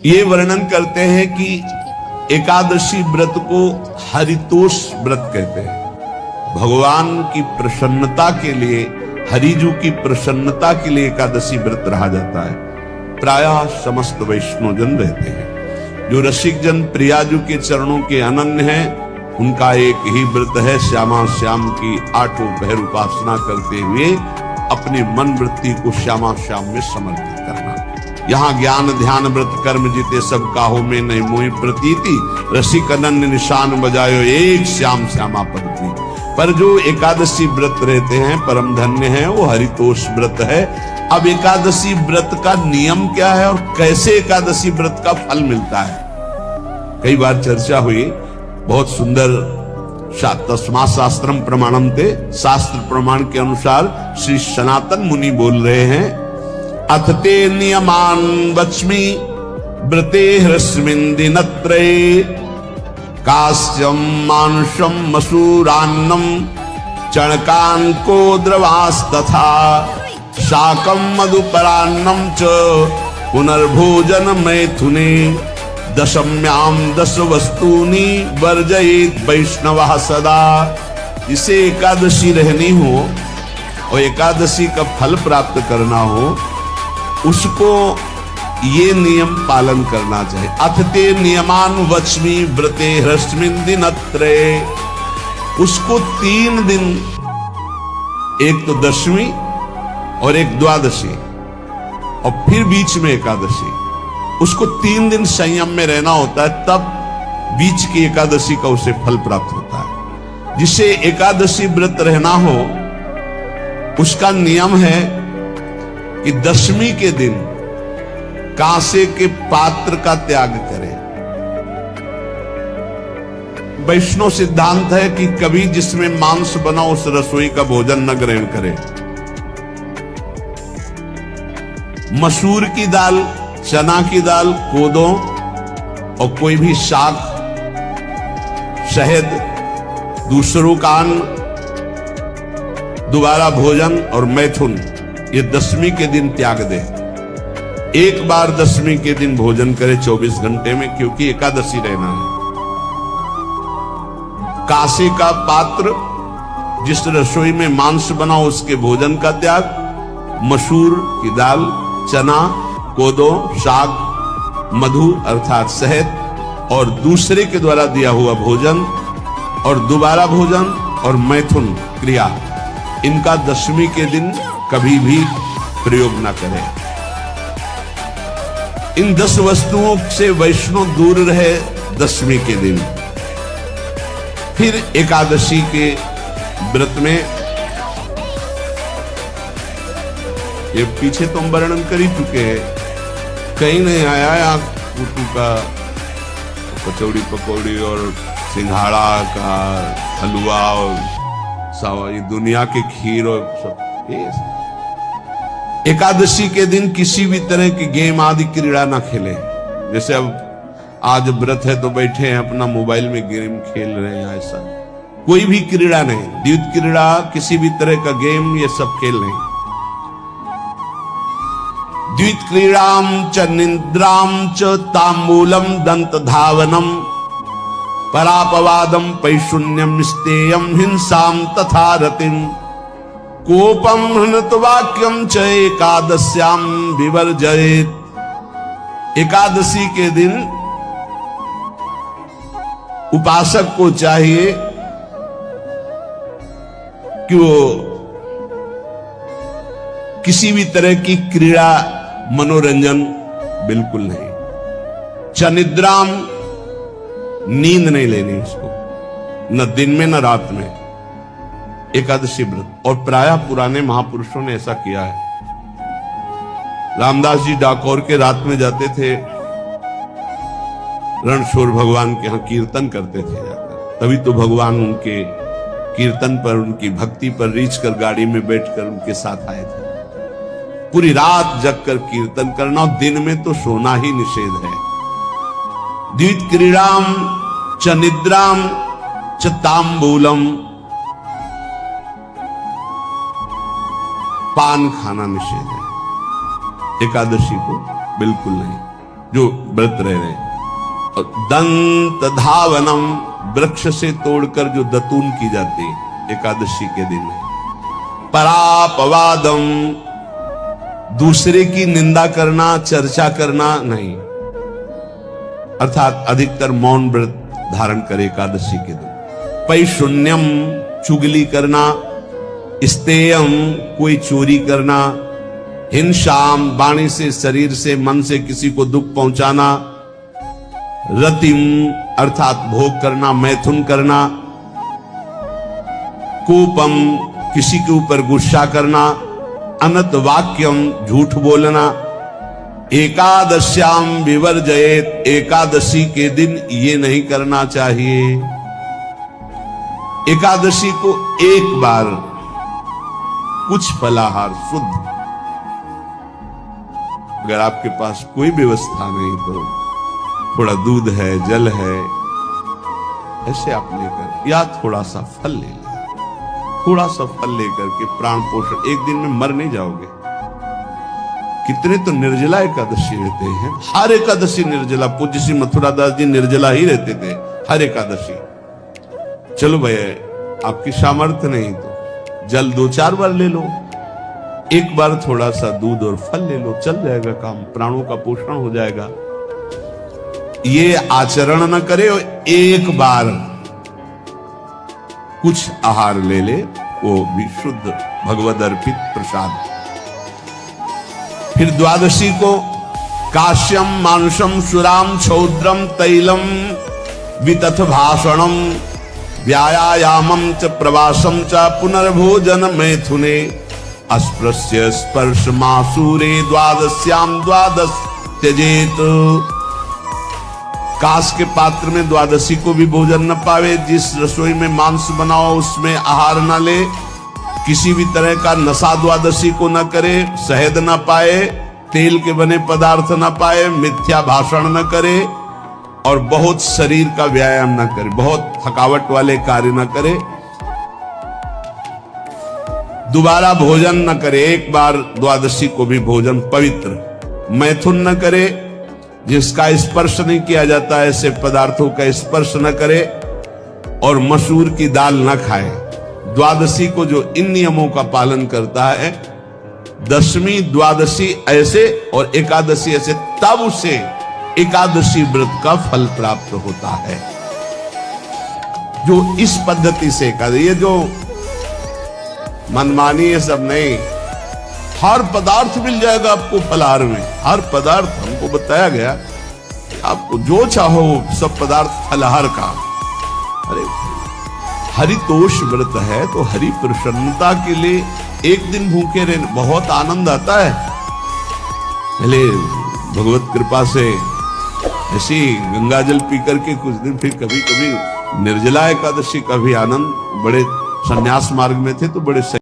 ये वर्णन करते हैं कि एकादशी व्रत को हरितोष व्रत कहते हैं। भगवान की प्रसन्नता के लिए, हरिजू की प्रसन्नता के लिए एकादशी व्रत रहा जाता है। प्रायः समस्त वैष्णवजन रहते हैं। जो रसिक जन प्रियाजू के चरणों के अनन्य हैं, उनका एक ही व्रत है, श्यामा श्याम की आठों पहर उपासना करते हुए अपने मन वृत्ति को श्यामा श्याम में समर्पित करना। यहाँ ज्ञान ध्यान व्रत कर्म जीते सब काहो में नहीं मोहि प्रतीति, रसिक अनन्य निशान बजायो एक श्याम श्यामा पद प्रीति। पर जो एकादशी व्रत रहते हैं परम धन्य है, वो हरितोष व्रत है। अब एकादशी व्रत का नियम क्या है और कैसे एकादशी व्रत का फल मिलता है, कई बार चर्चा हुई। बहुत सुंदर तस्मा शास्त्रम प्रमाणम थे, शास्त्र प्रमाण के अनुसार श्री सनातन मुनि बोल रहे हैं, अथ ते नियमान वच्मि व्रते ह्रस्मिन् दिनत्रये, कास्यम मांसम मसूरान्नम चणकांको द्रवास्तथा, शाकम मधुपरान्नम च पुनर्भोजन मैथुने, दशम्याम 10 वस्तूनि वर्जयेत वैष्णवः सदा। जिसे एकादशी रहनी हो और एकादशी का फल प्राप्त करना हो, उसको ये नियम पालन करना चाहिए। अथ ते नियमान वच्मि व्रते ह्रस्मिन् दिनत्रये, उसको 3 दिन, एक तो दशमी और एक द्वादशी और फिर बीच में एकादशी, उसको 3 दिन संयम में रहना होता है, तब बीच की एकादशी का उसे फल प्राप्त होता है। जिसे एकादशी व्रत रहना हो, उसका नियम है कि दशमी के दिन कांसे के पात्र का त्याग करें। वैष्णव सिद्धांत है कि कभी जिसमें मांस बना उस रसोई का भोजन न ग्रहण करें। मसूर की दाल, चना की दाल, कोदो और कोई भी शाक, शहद, दूसरों का अन्न, दोबारा भोजन और मैथुन, ये दशमी के दिन त्याग दे। एक बार दशमी के दिन भोजन करे 24 घंटे में, क्योंकि एकादशी रहना है। कांसे का पात्र, जिस रसोई में मांस बना उसके भोजन का त्याग, मसूर की दाल, चना, कोदो, शाक, मधु अर्थात शहद और दूसरे के द्वारा दिया हुआ भोजन और दोबारा भोजन और मैथुन क्रिया, इनका दशमी के दिन कभी भी प्रयोग न करें। इन 10 वस्तुओं से वैष्णव दूर रहे दशमी के दिन। फिर एकादशी के व्रत में, ये पीछे तो हम वर्णन कर ही चुके हैं, कहीं नहीं आया कुटू का कचौड़ी पकौड़ी और सिंघाड़ा का हलवा और ये दुनिया के खीर और सब। एकादशी के दिन किसी भी तरह की गेम आदि क्रीड़ा ना खेले। जैसे अब आज व्रत है तो बैठे हैं अपना मोबाइल में गेम खेल रहे हैं, ऐसा कोई भी क्रीड़ा नहीं। द्वित क्रीड़ा, किसी भी तरह का गेम, ये सब खेल नहीं। द्वित क्रीड़ाम च निद्राम च तांबूलम दंत धावनम, परापवादम पैशून्यम स्तेयम हिंसाम तथा रतिम, कोपम हृतवाक्यम च एकादश्याम विवर्जयेत। एकादशी के दिन उपासक को चाहिए कि वो किसी भी तरह की क्रीड़ा, मनोरंजन बिल्कुल नहीं। चनिद्राम, नींद नहीं लेनी उसको, न दिन में न रात में, एकादशी व्रत। और प्रायः पुराने महापुरुषों ने ऐसा किया है। रामदास जी डाकोर के रात में जाते थे, रणछोड़ भगवान के यहां कीर्तन करते थे जाकर। तभी तो भगवान उनके कीर्तन पर, उनकी भक्ति पर रीझ कर गाड़ी में बैठकर उनके साथ आए थे। पूरी रात जगकर कीर्तन करना, और दिन में तो सोना ही निषेध है। द्वित क्रीड़ाम च निद्राम च तांबूलम, पान खाना निषेध है एकादशी को, बिल्कुल नहीं। जो व्रत रह रहे हैं। और दंत धावनम, वृक्ष से तोड़कर जो दतून की जाती है एकादशी के दिन है। परापवादम, दूसरे की निंदा करना, चर्चा करना नहीं, अर्थात अधिकतर मौन व्रत धारण करे एकादशी के दिन। पैशून्यम, चुगली करना। स्तेयम, कोई चोरी करना। हिंसाम, वाणी से, शरीर से, मन से किसी को दुख पहुंचाना। रतिम, अर्थात भोग करना, मैथुन करना। कोपम, किसी के ऊपर गुस्सा करना। अनत वाक्यम, झूठ बोलना। एकादश्याम विवर्जयेत, एकादशी के दिन ये नहीं करना चाहिए। एकादशी को एक बार कुछ फलाहार शुद्ध, अगर आपके पास कोई व्यवस्था नहीं तो थोड़ा दूध है, जल है, ऐसे आप लेकर, या थोड़ा सा फल ले लें, थोड़ा सा फल लेकर के प्राण पोषण, एक दिन में मर नहीं जाओगे। कितने तो निर्जला एकादशी रहते हैं, हर एकादशी निर्जला। पूज्य श्री मथुरा दास जी निर्जला ही रहते थे हर एकादशी। चलो भैया आपकी सामर्थ्य नहीं तो जल 2-4 बार ले लो, एक बार थोड़ा सा दूध और फल ले लो, चल जाएगा काम, प्राणों का पोषण हो जाएगा। ये आचरण न करे और एक बार कुछ आहार ले ले, वो भी शुद्ध भगवद अर्पित प्रसाद। फिर द्वादशी को काश्यम, मानुषम, सुराम, छौद्रम, तैलम, वितथ भाषणम, व्यायामम च प्रवासम च पुनर्भोजन मैथुने, अस्पृश्य स्पर्श मासूरे, द्वादश्याम द्वादश त्यजेत। कांस के पात्र में द्वादशी को भी भोजन न पावे। जिस रसोई में मांस बनाओ उसमें आहार न ले। किसी भी तरह का नशा द्वादशी को न करे। शहद न पाए, तेल के बने पदार्थ न पाए, मिथ्या भाषण न करे और बहुत शरीर का व्यायाम न करे, बहुत थकावट वाले कार्य न करे। दोबारा भोजन न करे, एक बार द्वादशी को भी भोजन पवित्र। मैथुन न करे, जिसका स्पर्श नहीं किया जाता ऐसे पदार्थों का स्पर्श न करे, और मसूर की दाल न खाए। द्वादशी को जो इन नियमों का पालन करता है, दशमी द्वादशी ऐसे और एकादशी ऐसे, तब उसे एकादशी व्रत का फल प्राप्त होता है। जो इस पद्धति से कर, ये जो मनमानी है सब नहीं, हर पदार्थ मिल जाएगा आपको फलाहार में। हर पदार्थ हमको बताया गया, आपको जो चाहो सब पदार्थ फलाहार का। अरे हरितोष व्रत है तो हरि प्रसन्नता के लिए एक दिन भूखे रहने बहुत आनंद आता है। पहले भगवत कृपा से ऐसी गंगा जल पी करके कुछ दिन, फिर कभी कभी निर्जला एकादशी का भी आनंद। बड़े संन्यास मार्ग में थे तो बड़े